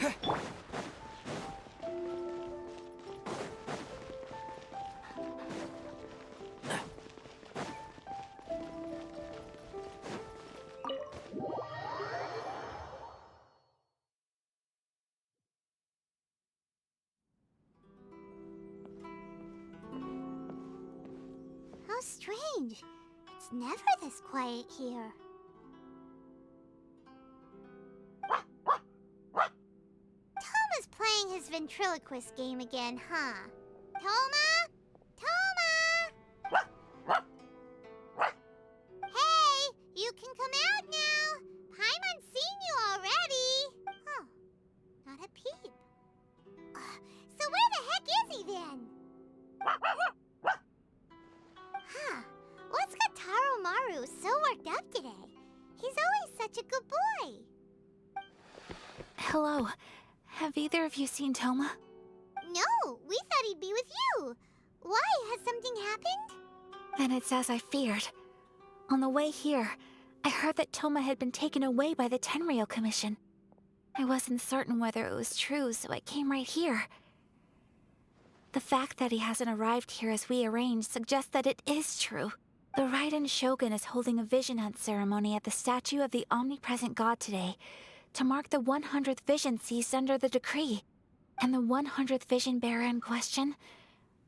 How strange. It's never this quiet here. Toma's playing his ventriloquist game again, huh? Toma? Toma! Hey, you can come out now. Paimon's seen you already. Oh, not a peep. So where the heck is he then? Huh, what's got Taro Maru so worked up today? He's always such a good boy. Hello. Have either of you seen Toma? No, we thought he'd be with you. Why? Has something happened? Then it's as I feared. On the way here, I heard that Toma had been taken away by the Tenryou Commission. I wasn't certain whether it was true, so I came right here. The fact that he hasn't arrived here as we arranged suggests that it is true. The Raiden Shogun is holding a vision hunt ceremony at the statue of the omnipresent god today to mark the 100th vision seized under the decree. And the 100th vision bearer in question,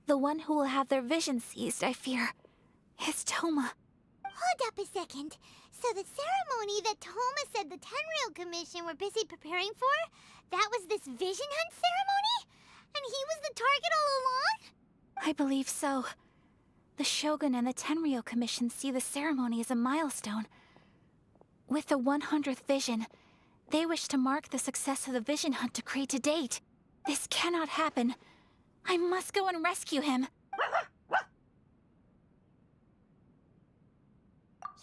the one who will have their vision seized, I fear, is Toma. Hold up a second. So the ceremony that Toma said the Tenryou Commission were busy preparing for, that was this vision hunt ceremony? And he was the target all along? I believe so. The Shogun and the Tenryou Commission see the ceremony as a milestone. With the 100th vision, they wish to mark the success of the vision hunt decree to date. This cannot happen. I must go and rescue him.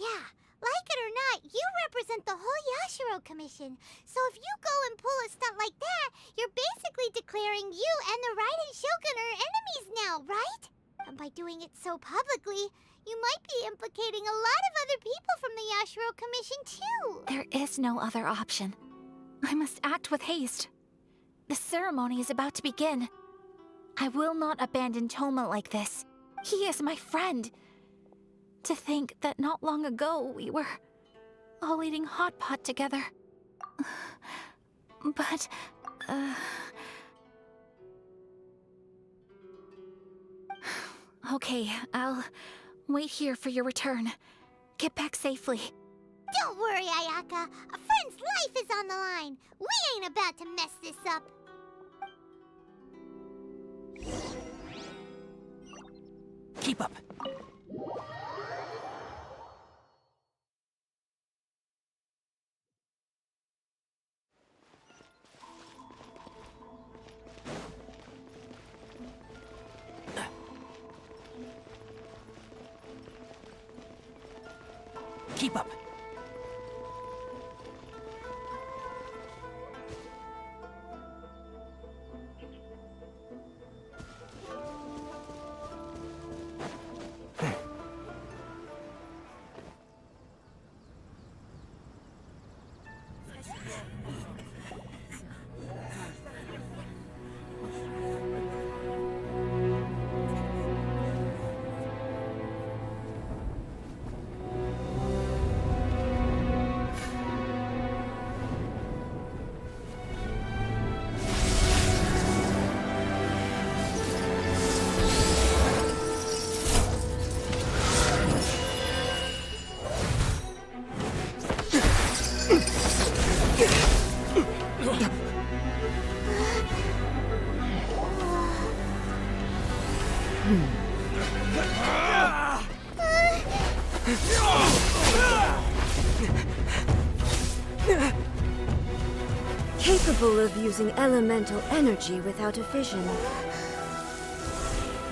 Yeah, like it or not, you represent the whole Yashiro Commission. So if you go and pull a stunt like that, you're basically declaring you and the Raiden Shogun are enemies now, right? And by doing it so publicly, you might be implicating a lot of other people from the Yashiro Commission too. There is no other option. I must act with haste. The ceremony is about to begin. I will not abandon Toma like this. He is my friend. To think that not long ago we were all eating hot pot together. But, Okay, I'll wait here for your return. Get back safely. Don't worry, Ayaka. A friend's life is on the line. We ain't about to mess this up. Keep up. Keep up. Capable of using elemental energy without a vision.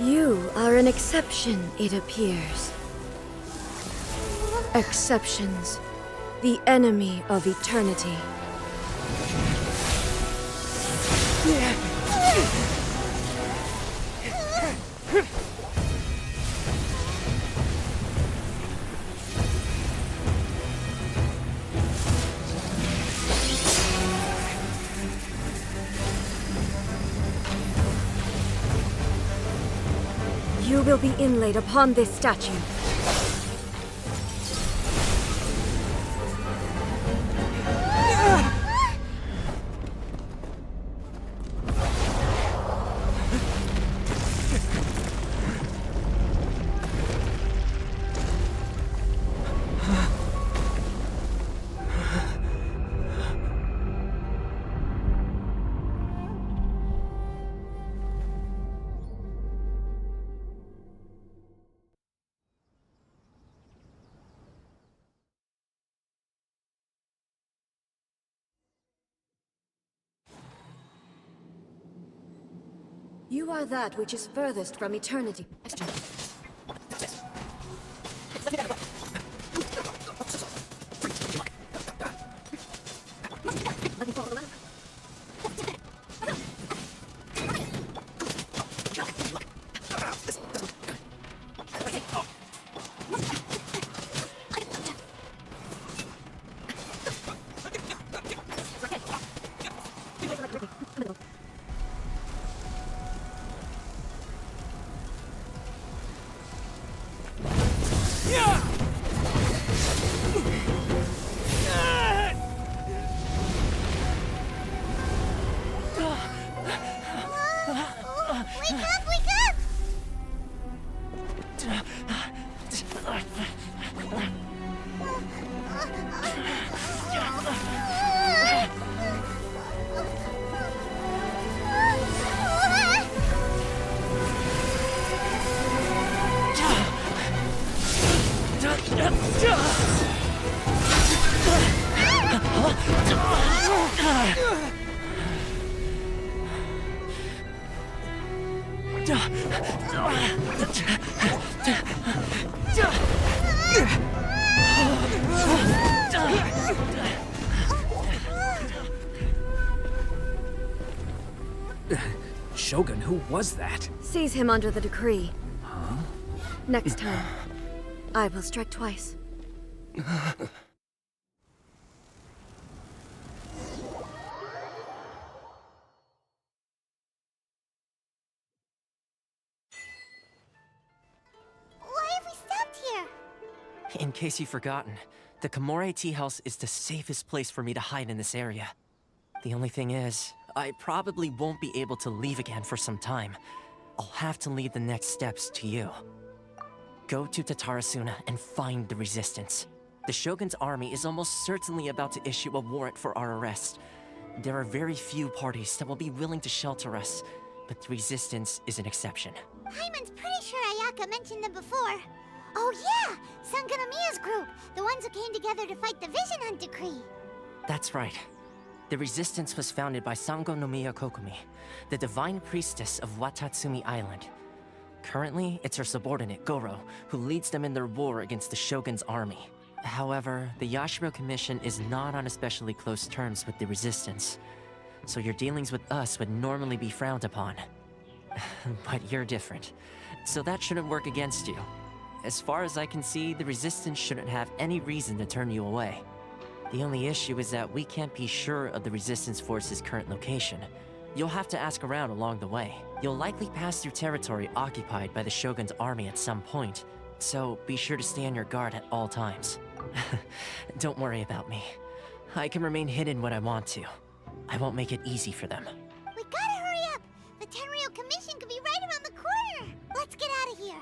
You are an exception, it appears. Exceptions, the enemy of eternity. You will be inlaid upon this statue. You are that which is furthest from eternity. Wake up! Wake up! Shogun, who was that? Seize him under the decree. Next time, I will strike twice. Why have we stopped here? In case you've forgotten, the Komore Tea House is the safest place for me to hide in this area. The only thing is, I probably won't be able to leave again for some time. I'll have to leave the next steps to you. Go to Tatarasuna and find the Resistance. The Shogun's army is almost certainly about to issue a warrant for our arrest. There are very few parties that will be willing to shelter us, but the Resistance is an exception. Hyman's pretty sure Ayaka mentioned them before. Oh yeah! Sanganamiya's group! The ones who came together to fight the Vision Hunt Decree! That's right. The Resistance was founded by Sango no Miya Kokumi, the divine priestess of Watatsumi Island. Currently, it's her subordinate, Goro, who leads them in their war against the Shogun's army. However, the Yashiro Commission is not on especially close terms with the Resistance, so your dealings with us would normally be frowned upon. But you're different, so that shouldn't work against you. As far as I can see, the Resistance shouldn't have any reason to turn you away. The only issue is that we can't be sure of the Resistance Force's current location. You'll have to ask around along the way. You'll likely pass through territory occupied by the Shogun's army at some point, so be sure to stay on your guard at all times. Don't worry about me. I can remain hidden when I want to. I won't make it easy for them. We gotta hurry up! The Tenryou Commission could be right around the corner! Let's get out of here!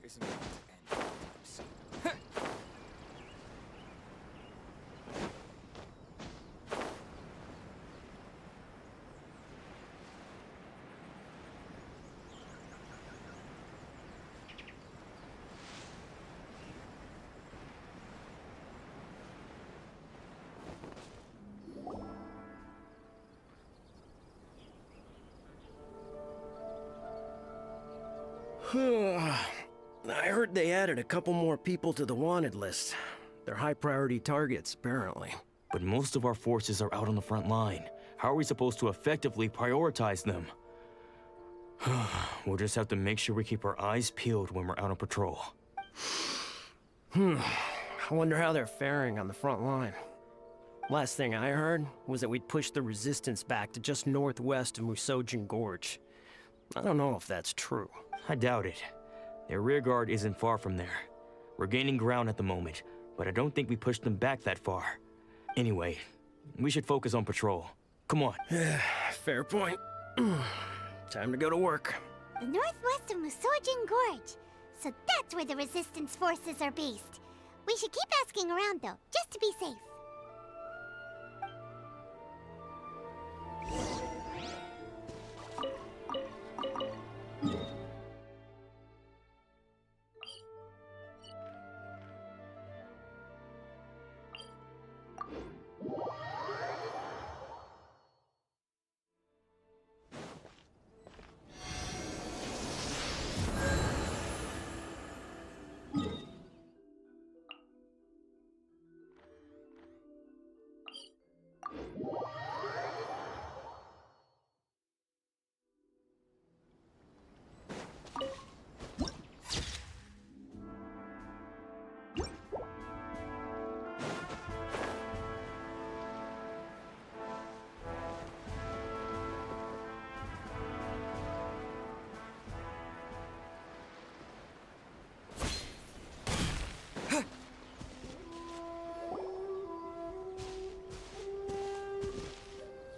isn't going to end anytime soon. I heard they added a couple more people to the wanted list. They're high-priority targets, apparently. But most of our forces are out on the front line. How are we supposed to effectively prioritize them? We'll just have to make sure we keep our eyes peeled when we're out on patrol. I wonder how they're faring on the front line. Last thing I heard was that we'd pushed the resistance back to just northwest of Musojin Gorge. I don't know if that's true. I doubt it. Their rear guard isn't far from there. We're gaining ground at the moment, but I don't think we pushed them back that far. Anyway, we should focus on patrol. Come on. Fair point. Time to go to work. The northwest of Musojin Gorge. So that's where the resistance forces are based. We should keep asking around though, just to be safe.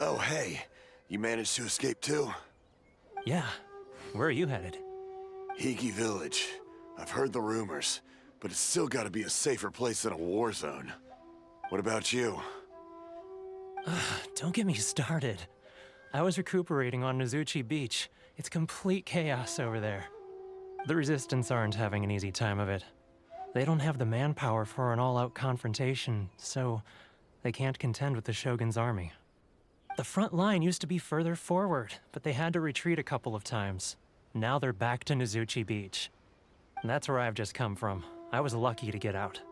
Oh, hey. You managed to escape too? Yeah. Where are you headed? Hiki Village. I've heard the rumors, but it's still gotta be a safer place than a war zone. What about you? Don't get me started. I was recuperating on Nozuchi Beach. It's complete chaos over there. The Resistance aren't having an easy time of it. They don't have the manpower for an all-out confrontation, so they can't contend with the Shogun's army. The front line used to be further forward, but they had to retreat a couple of times. Now they're back to Nozuchi Beach. That's where I've just come from. I was lucky to get out.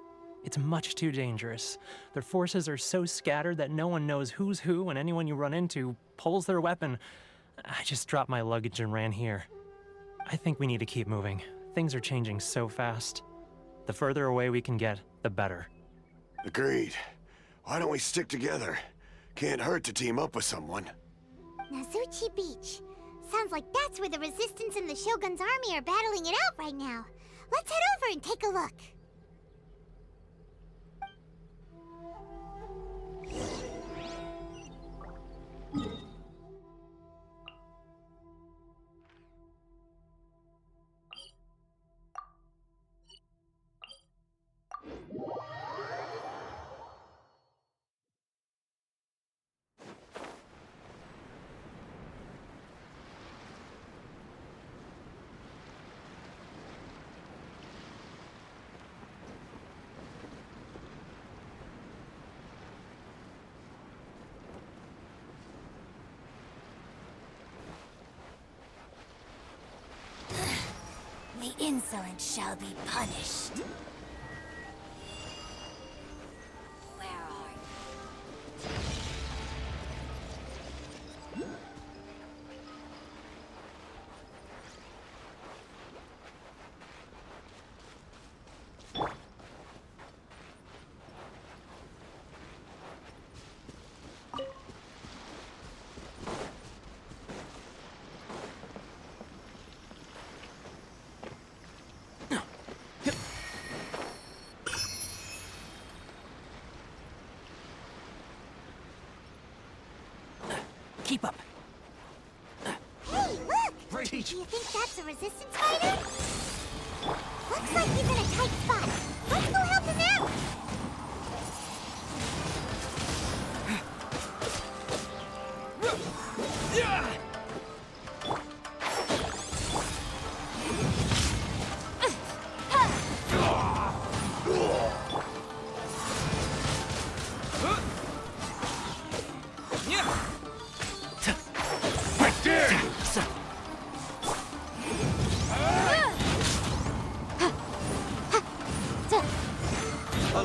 It's much too dangerous. Their forces are so scattered that no one knows who's who, and anyone you run into pulls their weapon. I just dropped my luggage and ran here. I think we need to keep moving. Things are changing so fast. The further away we can get, the better. Agreed. Why don't we stick together? Can't hurt to team up with someone. Nozuchi Beach. Sounds like that's where the Resistance and the Shogun's army are battling it out right now. Let's head over and take a look. The insolent shall be punished. Where are you? Keep up. Hey, look! Right. Do you think that's a Resistance fighter?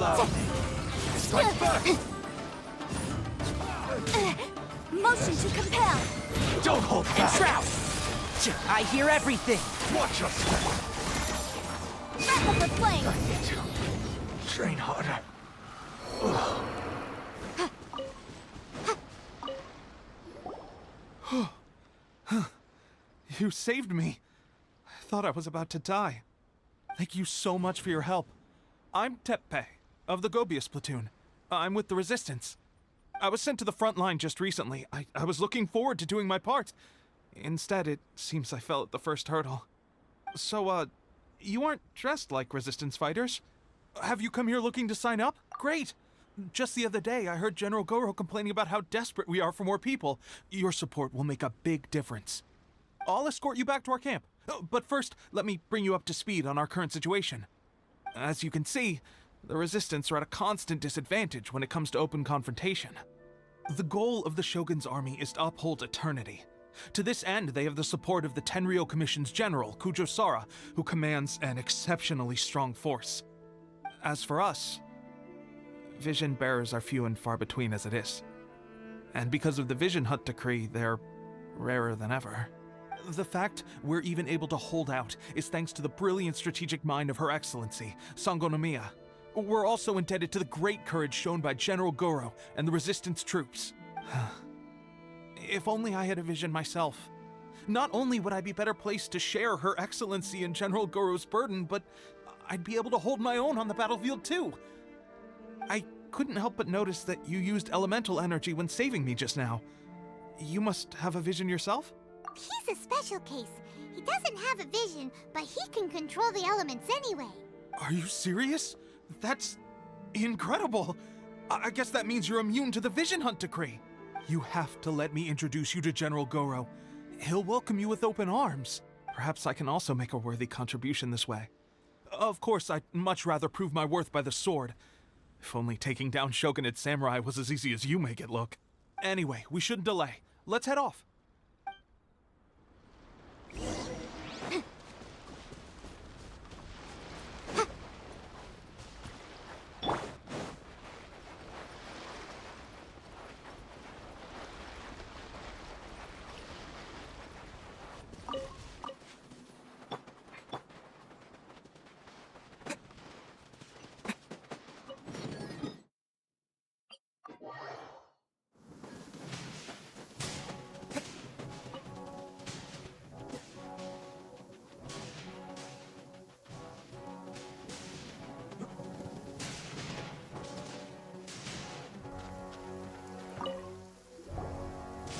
Hello. Strike back. Motion to compel. Don't hold back. Shroud! I hear everything! Watch your step. Wrap up the flame. I need to train harder. You saved me. I thought I was about to die. Thank you so much for your help. I'm Tepe, of the Gobius platoon. I'm with the Resistance. I was sent to the front line just recently. I was looking forward to doing my part. Instead, it seems I fell at the first hurdle. So, you aren't dressed like Resistance fighters? Have you come here looking to sign up? Great! Just the other day, I heard General Goro complaining about how desperate we are for more people. Your support will make a big difference. I'll escort you back to our camp. But first, let me bring you up to speed on our current situation. As you can see, the Resistance are at a constant disadvantage when it comes to open confrontation. The goal of the Shogun's army is to uphold eternity. To this end, they have the support of the Tenryou Commission's general, Kujo Sara, who commands an exceptionally strong force. As for us, vision bearers are few and far between as it is. And because of the Vision Hunt decree, they're rarer than ever. The fact we're even able to hold out is thanks to the brilliant strategic mind of Her Excellency, Sango Nomiya. We're also indebted to the great courage shown by General Goro and the Resistance troops. If only I had a vision myself. Not only would I be better placed to share Her Excellency and General Goro's burden, but I'd be able to hold my own on the battlefield too. I couldn't help but notice that you used elemental energy when saving me just now. You must have a vision yourself? He's a special case. He doesn't have a vision, but he can control the elements anyway. Are you serious? That's incredible. I guess that means you're immune to the Vision Hunt decree. You have to let me introduce you to General Goro. He'll welcome you with open arms. Perhaps I can also make a worthy contribution this way. Of course, I'd much rather prove my worth by the sword. If only taking down Shogunate samurai was as easy as you make it look. Anyway, we shouldn't delay. Let's head off.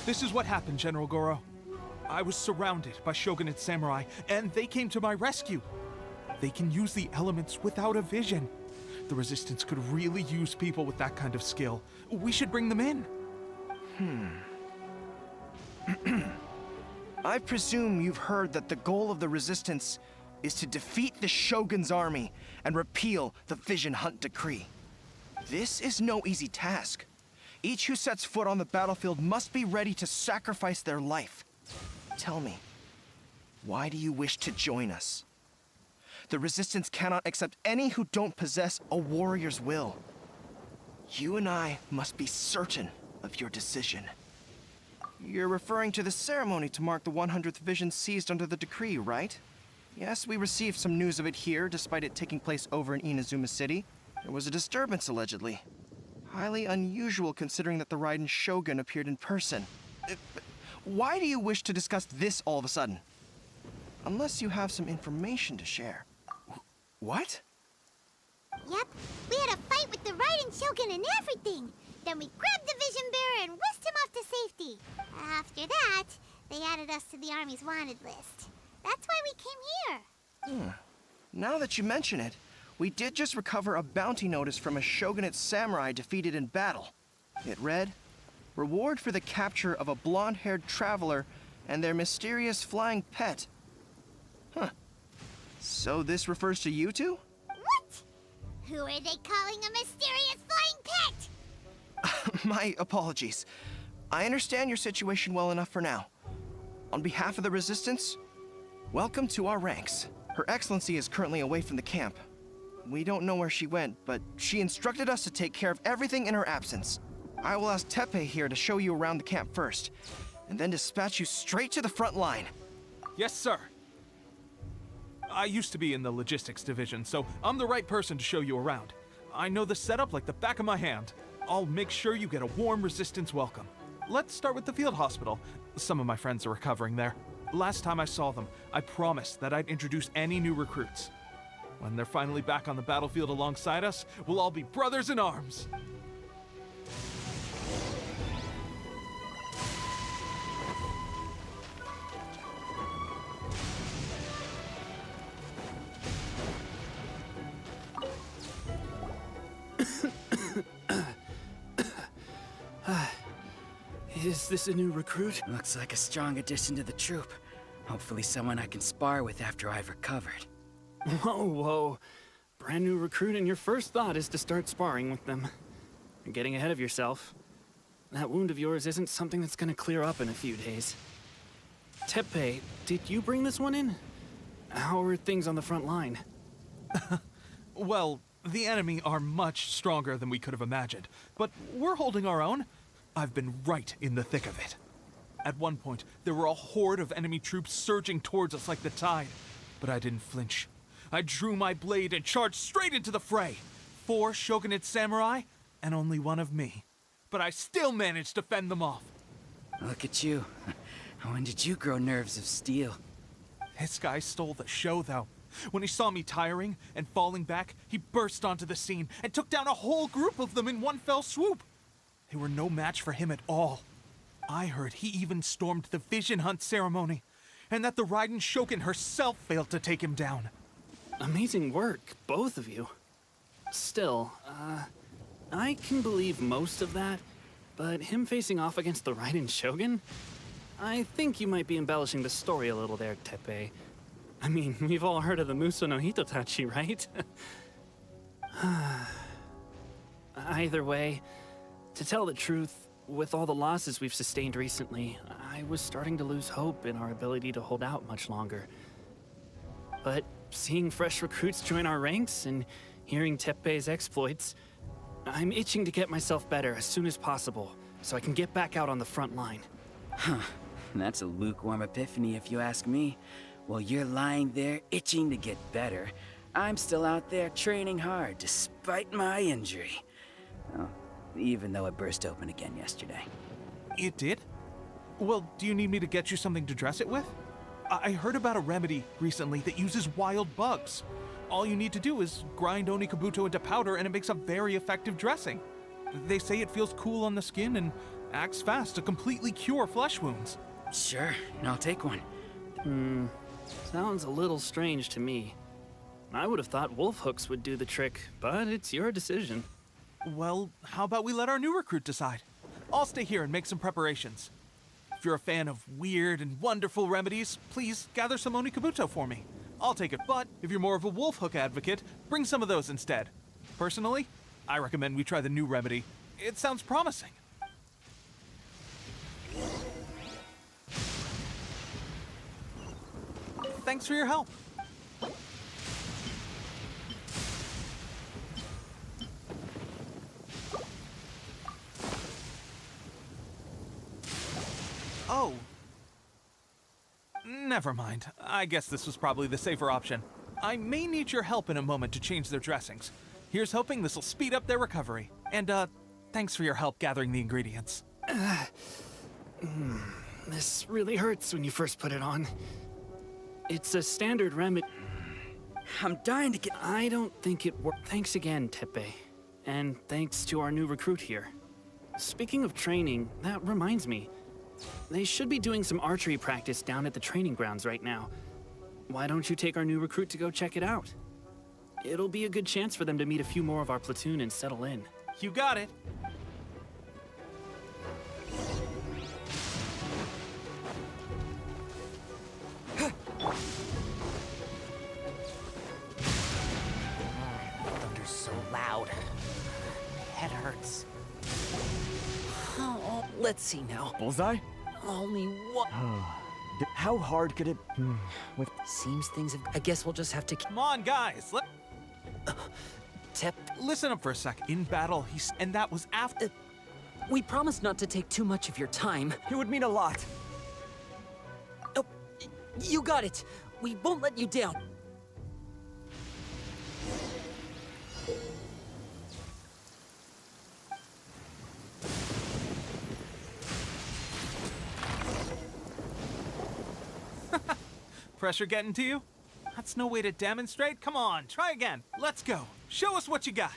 This is what happened, General Goro. I was surrounded by Shogunate samurai, and they came to my rescue. They can use the elements without a vision. The Resistance could really use people with that kind of skill. We should bring them in. I presume you've heard that the goal of the Resistance is to defeat the Shogun's army and repeal the Vision Hunt decree. This is no easy task. Each who sets foot on the battlefield must be ready to sacrifice their life. Tell me, why do you wish to join us? The Resistance cannot accept any who don't possess a warrior's will. You and I must be certain of your decision. You're referring to the ceremony to mark the 100th vision seized under the decree, right? Yes, we received some news of it here, despite it taking place over in Inazuma City. There was a disturbance, allegedly. Highly unusual considering that the Raiden Shogun appeared in person. Why do you wish to discuss this all of a sudden? Unless you have some information to share. What? Yep, we had a fight with the Raiden Shogun and everything. Then we grabbed the Vision Bearer and whisked him off to safety. After that, they added us to the Army's wanted list. That's why we came here. Now that you mention it, we did just recover a bounty notice from a Shogunate samurai defeated in battle. It read, "Reward for the capture of a blonde-haired traveler and their mysterious flying pet." So this refers to you two? What? Who are they calling a mysterious flying pet? My apologies. I understand your situation well enough for now. On behalf of the Resistance, welcome to our ranks. Her Excellency is currently away from the camp. We don't know where she went, but she instructed us to take care of everything in her absence. I will ask Tepe here to show you around the camp first, and then dispatch you straight to the front line. Yes, sir. I used to be in the logistics division, so I'm the right person to show you around. I know the setup like the back of my hand. I'll make sure you get a warm Resistance welcome. Let's start with the field hospital. Some of my friends are recovering there. Last time I saw them, I promised that I'd introduce any new recruits. When they're finally back on the battlefield alongside us, we'll all be brothers in arms. Is this a new recruit? Looks like a strong addition to the troop. Hopefully someone I can spar with after I've recovered. Whoa, whoa. Brand new recruit and your first thought is to start sparring with them. You're getting ahead of yourself. That wound of yours isn't something that's gonna clear up in a few days. Tepe, did you bring this one in? How are things on the front line? Well, the enemy are much stronger than we could have imagined, but we're holding our own. I've been right in the thick of it. At one point, there were a horde of enemy troops surging towards us like the tide, but I didn't flinch. I drew my blade and charged straight into the fray. 4 shogunate samurai, and only one of me. But I still managed to fend them off. Look at you. When did you grow nerves of steel? This guy stole the show, though. When he saw me tiring and falling back, he burst onto the scene and took down a whole group of them in one fell swoop. They were no match for him at all. I heard he even stormed the vision hunt ceremony, and that the Raiden Shogun herself failed to take him down. Amazing work, both of you. Still, I can believe most of that, but him facing off against the Raiden Shogun? I think you might be embellishing the story a little there, Tepe. I mean, we've all heard of the Muso no Hitotachi, right? Either way, to tell the truth, with all the losses we've sustained recently, I was starting to lose hope in our ability to hold out much longer. But seeing fresh recruits join our ranks and hearing Tepe's exploits, I'm itching to get myself better as soon as possible so I can get back out on the front line. Huh. That's a lukewarm epiphany if you ask me. While you're lying there itching to get better, I'm still out there training hard despite my injury. Oh, even though it burst open again yesterday. It did? Well, do you need me to get you something to dress it with? I heard about a remedy recently that uses wild bugs. All you need to do is grind Onikabuto into powder and it makes a very effective dressing. They say it feels cool on the skin and acts fast to completely cure flesh wounds. Sure, I'll take one. Sounds a little strange to me. I would have thought wolf hooks would do the trick, but it's your decision. Well, how about we let our new recruit decide? I'll stay here and make some preparations. If you're a fan of weird and wonderful remedies, please gather some Onikabuto for me. I'll take it, but if you're more of a wolf hook advocate, bring some of those instead. Personally, I recommend we try the new remedy. It sounds promising. Thanks for your help. Oh. Never mind. I guess this was probably the safer option. I may need your help in a moment to change their dressings. Here's hoping this'll speed up their recovery. And, thanks for your help gathering the ingredients. This really hurts when you first put it on. It's a standard remedy. I'm dying to get... I don't think it worked. Thanks again, Tepe. And thanks to our new recruit here. Speaking of training, that reminds me. They should be doing some archery practice down at the training grounds right now. Why don't you take our new recruit to go check it out? It'll be a good chance for them to meet a few more of our platoon and settle in. You got it. Thunder's so loud. My head hurts. Oh, let's see now. Bullseye? Only one. How hard could it... Seems things have... I guess we'll just have to... Come on, guys. Tep, Listen up for a sec. In battle, and that was after. we promised not to take too much of your time. It would mean a lot. Oh, you got it. We won't let you down. Pressure getting to you? That's no way to demonstrate. Come on, try again. Let's go. Show us what you got.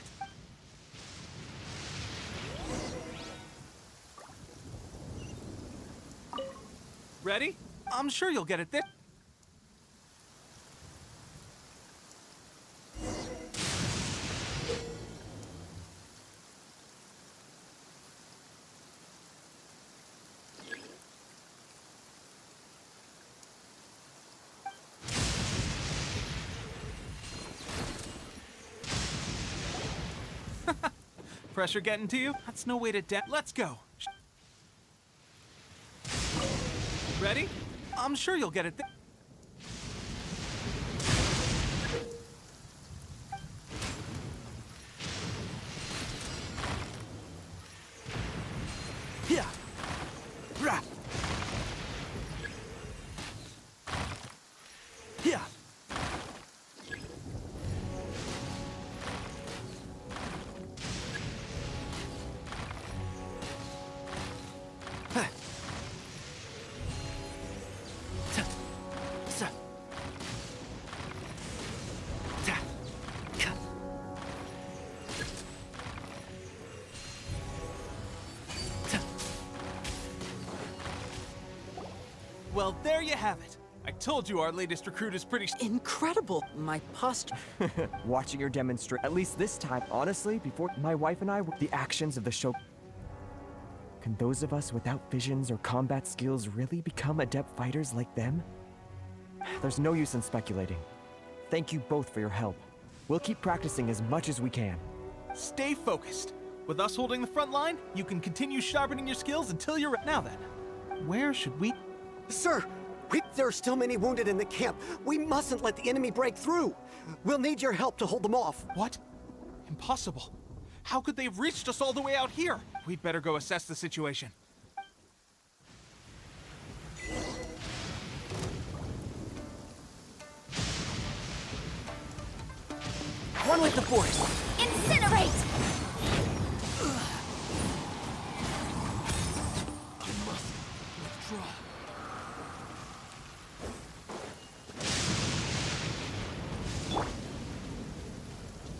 Ready? I'm sure you'll get it this. Pressure getting to you? That's no way to Let's go. Ready? I'm sure you'll get it Yeah. Rah. Yeah. Well, there you have it. I told you our latest recruit is pretty incredible. My posture. Watching her demonstrate, at least this time, honestly, before my wife and I were the actions of the show. Can those of us without visions or combat skills really become adept fighters like them? There's no use in speculating. Thank you both for your help. We'll keep practicing as much as we can. Stay focused. With us holding the front line, you can continue sharpening your skills until you're Now then, where should we... Sir, there are still many wounded in the camp. We mustn't let the enemy break through. We'll need your help to hold them off. What? Impossible. How could they have reached us all the way out here? We'd better go assess the situation. One with the force. Incinerate! I must withdraw.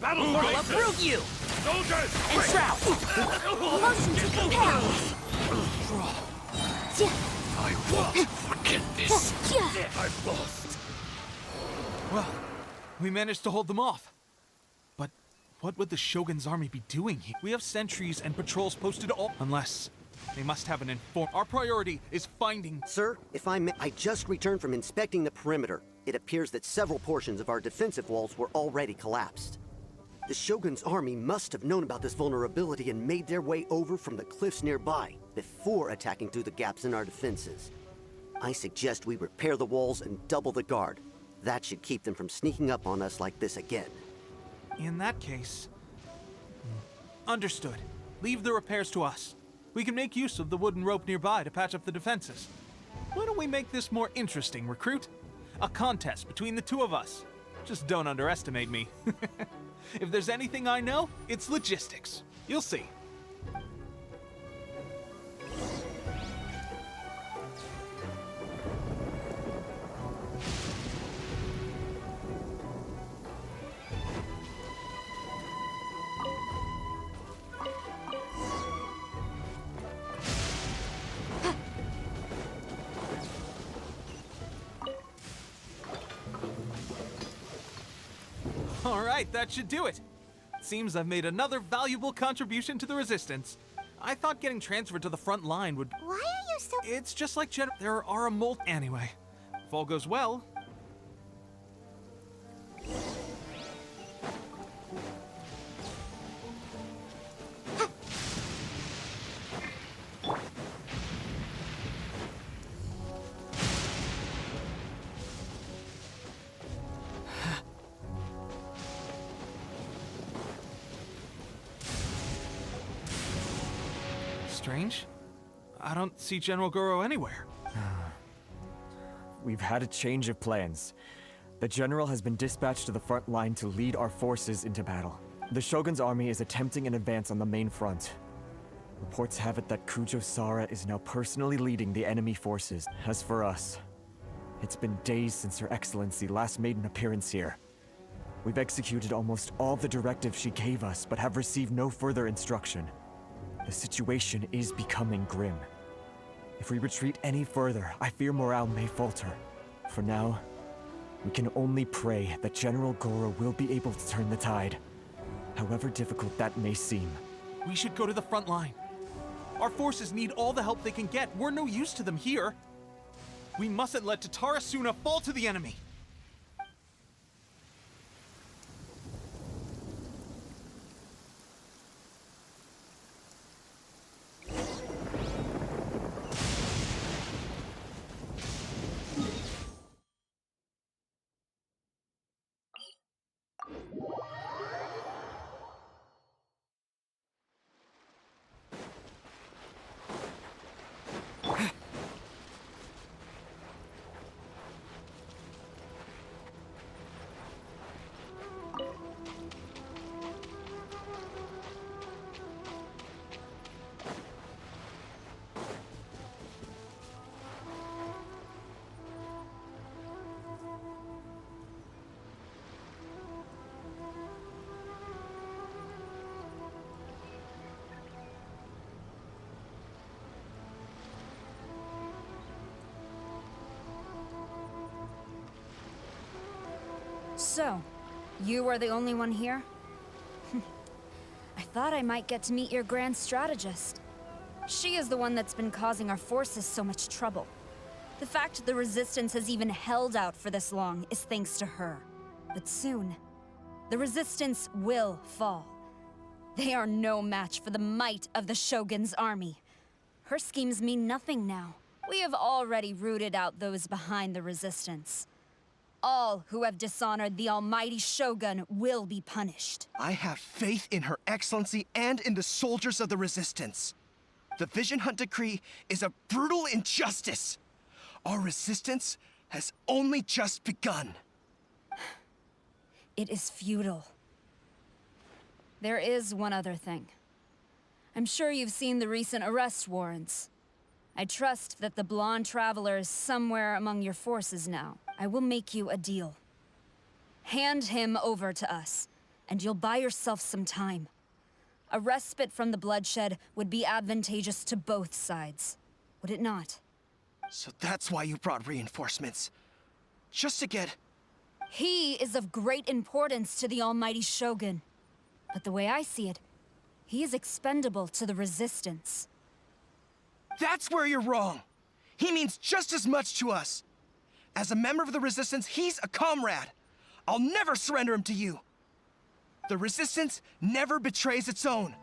Battle I'll uproot you! Soldiers! And shroud! Motion to compel! I won't forget this. I've lost. Well, we managed to hold them off. But what would the Shogun's army be doing here? We have sentries and patrols posted all... Unless they must have an inform... Our priority is finding... Sir, if I may, I just returned from inspecting the perimeter. It appears that several portions of our defensive walls were already collapsed. The Shogun's army must have known about this vulnerability and made their way over from the cliffs nearby before attacking through the gaps in our defenses. I suggest we repair the walls and double the guard. That should keep them from sneaking up on us like this again. In that case... Understood. Leave the repairs to us. We can make use of the wooden rope nearby to patch up the defenses. Why don't we make this more interesting, recruit? A contest between the two of us. Just don't underestimate me. If there's anything I know, it's logistics. You'll see. All right, that should do it. Seems I've made another valuable contribution to the Resistance. I thought getting transferred to the front line would... Why are you so... It's just like there are a molt... Anyway, if all goes well... strange. I don't see General Goro anywhere. We've had a change of plans. The general has been dispatched to the front line to lead our forces into battle. The Shogun's army is attempting an advance on the main front. Reports have it that Kujo Sara is now personally leading the enemy forces. As for us, it's been days since Her Excellency last made an appearance here. We've executed almost all the directives she gave us, but have received no further instruction. The situation is becoming grim. If we retreat any further, I fear morale may falter. For now, we can only pray that General Goro will be able to turn the tide, however difficult that may seem. We should go to the front line. Our forces need all the help they can get. We're no use to them here. We mustn't let Tatara Suna fall to the enemy. So, you are the only one here? I thought I might get to meet your grand strategist. She is the one that's been causing our forces so much trouble. The fact the Resistance has even held out for this long is thanks to her. But soon, the Resistance will fall. They are no match for the might of the Shogun's army. Her schemes mean nothing now. We have already rooted out those behind the Resistance. All who have dishonored the almighty Shogun will be punished. I have faith in Her Excellency and in the soldiers of the Resistance. The Vision Hunt Decree is a brutal injustice. Our resistance has only just begun. It is futile. There is one other thing. I'm sure you've seen the recent arrest warrants. I trust that the blonde traveler is somewhere among your forces now. I will make you a deal. Hand him over to us, and you'll buy yourself some time. A respite from the bloodshed would be advantageous to both sides, would it not? So that's why you brought reinforcements. Just to get... He is of great importance to the almighty Shogun. But the way I see it, he is expendable to the Resistance. That's where you're wrong. He means just as much to us. As a member of the Resistance, he's a comrade. I'll never surrender him to you. The Resistance never betrays its own.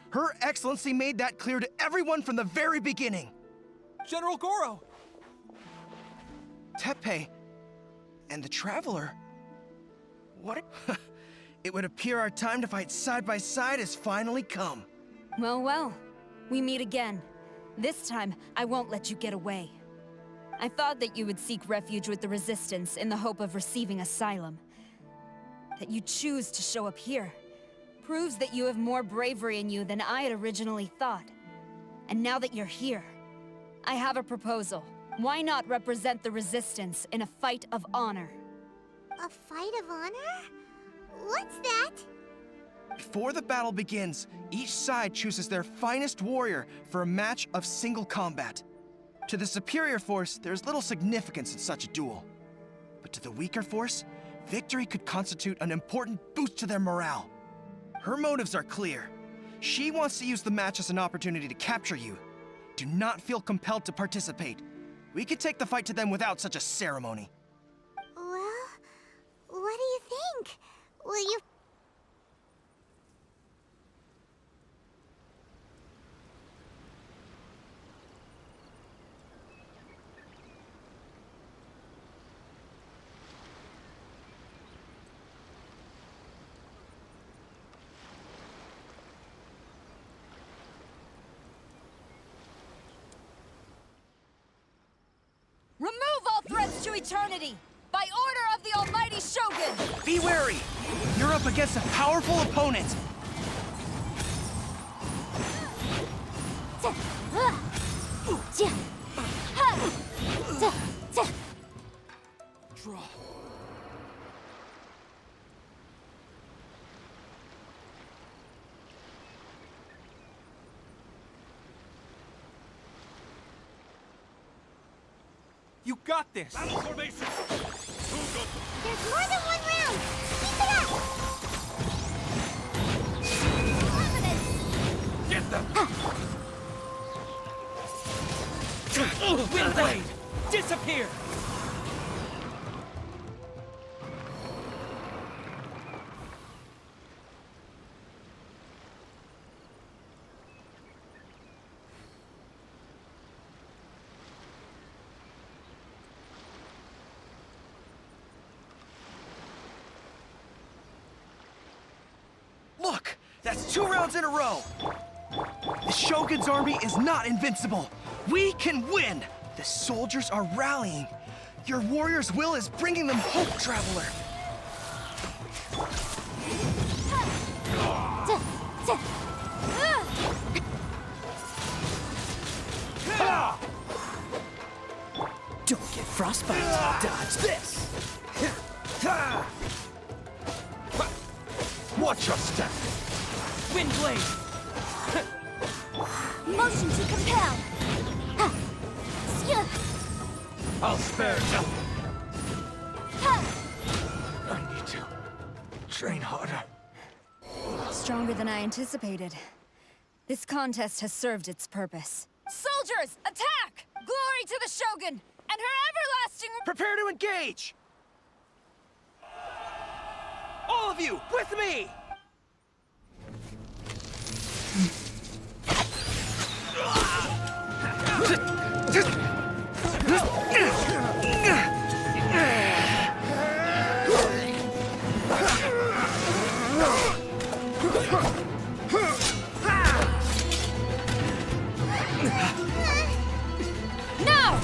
Her Excellency made that clear to everyone from the very beginning. General Goro! Teppei and the Traveler? What? It would appear our time to fight side by side has finally come. Well, well. We meet again. This time, I won't let you get away. I thought that you would seek refuge with the Resistance in the hope of receiving asylum. That you choose to show up here proves that you have more bravery in you than I had originally thought. And now that you're here, I have a proposal. Why not represent the Resistance in a fight of honor? A fight of honor? What's that? Before the battle begins, each side chooses their finest warrior for a match of single combat. To the superior force, there's little significance in such a duel. But to the weaker force, victory could constitute an important boost to their morale. Her motives are clear. She wants to use the match as an opportunity to capture you. Do not feel compelled to participate. We could take the fight to them without such a ceremony. Well, what do you think? Will you... eternity! By order of the Almighty Shogun! Be wary! You're up against a powerful opponent! Draw. You got this! Battle formation! There's more than one round! Keep it up! Get them! Wind blade! Disappear! Look! That's 2 rounds in a row! The Shogun's army is not invincible! We can win! The soldiers are rallying. Your warrior's will is bringing them hope, Traveler! Don't get frostbite. Dodge this. Watch your step! Wind blade! Motion to compel! I'll spare nothing. I need to train harder. Stronger than I anticipated. This contest has served its purpose. Soldiers, attack! Glory to the Shogun and her everlasting... Prepare to engage! All of you, with me! No!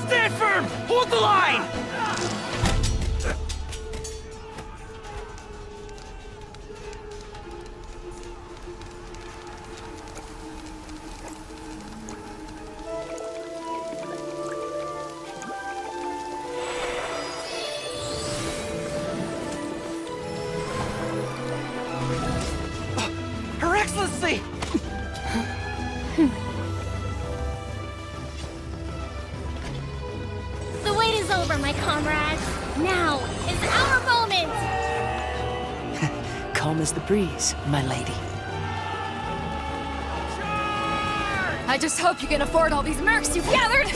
Stand firm! Hold the line! Her Excellency! The wait is over, my comrades. Now is our moment! Calm as the breeze, my lady. I just hope you can afford all these mercs you've gathered!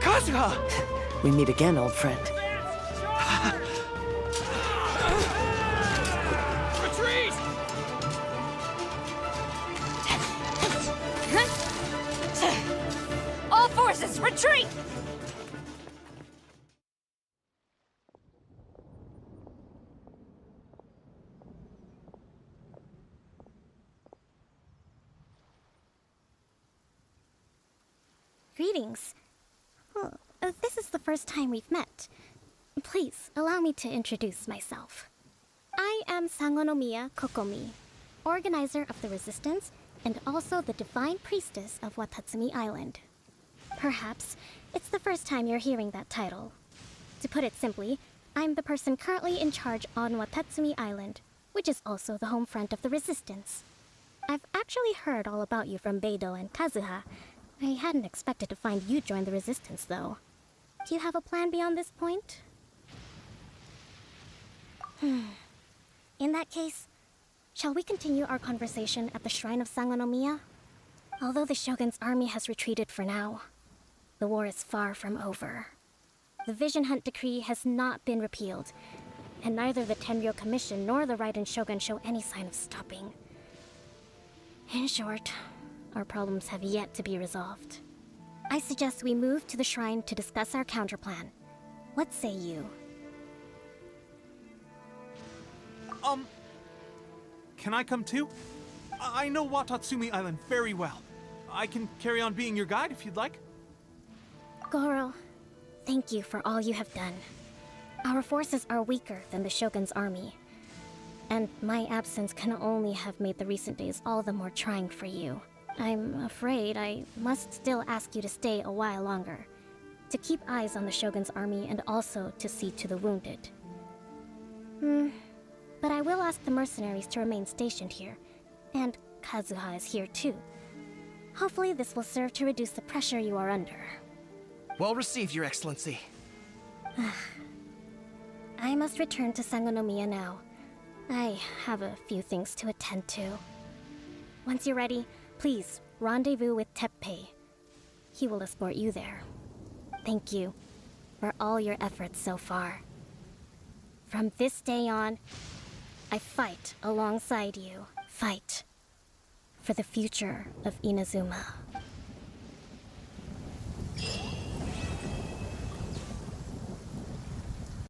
Kazuha! We meet again, old friend. Retreat! All forces, retreat! Greetings. Well, this is the first time we've met. Please, allow me to introduce myself. I am Sangonomiya Kokomi, organizer of the Resistance and also the Divine Priestess of Watatsumi Island. Perhaps it's the first time you're hearing that title. To put it simply, I'm the person currently in charge on Watatsumi Island, which is also the home front of the Resistance. I've actually heard all about you from Beidou and Kazuha. I hadn't expected to find you join the Resistance, though. Do you have a plan beyond this point? In that case, shall we continue our conversation at the Shrine of Sangonomiya? Although the Shogun's army has retreated for now, the war is far from over. The Vision Hunt Decree has not been repealed, and neither the Tenryou Commission nor the Raiden Shogun show any sign of stopping. In short, our problems have yet to be resolved. I suggest we move to the shrine to discuss our counterplan. What say you? Can I come too? I know Watatsumi Island very well. I can carry on being your guide if you'd like. Goro, thank you for all you have done. Our forces are weaker than the Shogun's army, and my absence can only have made the recent days all the more trying for you. I'm afraid I must still ask you to stay a while longer, to keep eyes on the Shogun's army and also to see to the wounded. But I will ask the mercenaries to remain stationed here, and Kazuha is here too. Hopefully this will serve to reduce the pressure you are under. Well received, Your Excellency. I must return to Sangonomiya now. I have a few things to attend to. Once you're ready, please rendezvous with Teppei. He will escort you there. Thank you for all your efforts so far. From this day on, I fight alongside you. Fight for the future of Inazuma.